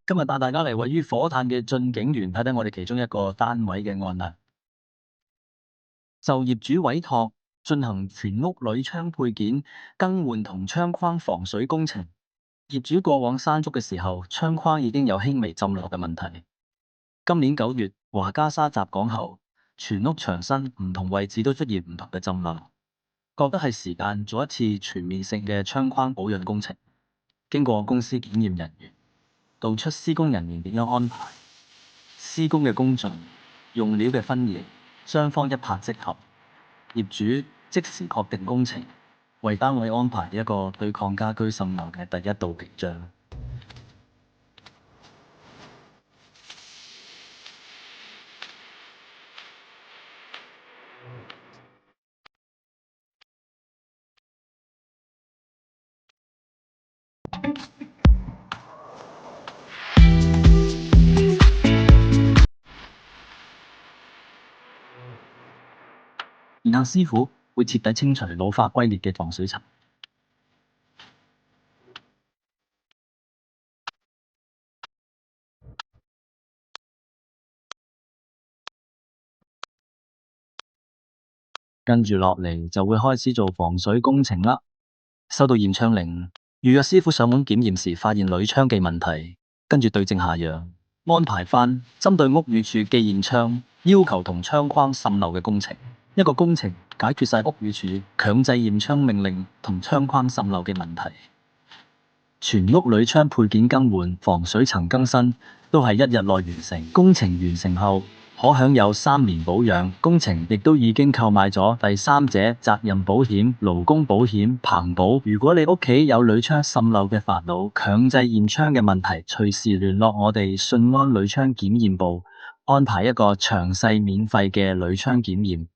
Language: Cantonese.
今日帶大家嚟位於火炭嘅駿景園睇睇我哋其中一個單位嘅案例。受業主委託進行全屋鋁窗配件更換同窗框防水工程。業主過往山竹嘅時候，窗框已經有輕微浸漏嘅問題。今年9月華家沙襲港後，全屋牆身唔同位置都出現唔同嘅浸漏，覺得係時間做一次全面性嘅窗框保養工程。經過公司檢驗人員道出施工人員點樣安排施工嘅工序、用料嘅分野，雙方一拍即合。業主即時確定工程，為單位安排一個對抗家居滲漏嘅第一道屏障。然後師傅會徹底清除老化龜裂嘅防水層。跟住落嚟就會開始做防水工程啦。收到驗窗令，預約師傅上門檢驗時發現鋁窗嘅問題，跟住對症下藥，安排返針對屋宇署寄驗窗要求同窗框滲漏嘅工程。一個工程解決晒屋宇署強制驗窗命令同窗框滲漏嘅問題。全屋鋁窗配件更換、防水層更新都係1日內完成。工程完成後可享有3年保養。工程亦都已經購買咗第三者責任保險、勞工保險、棚保。如果你屋企有鋁窗滲漏嘅煩惱、強制驗窗嘅問題，隨時聯絡我哋順安鋁窗檢驗部，安排一個詳細免費嘅鋁窗檢驗。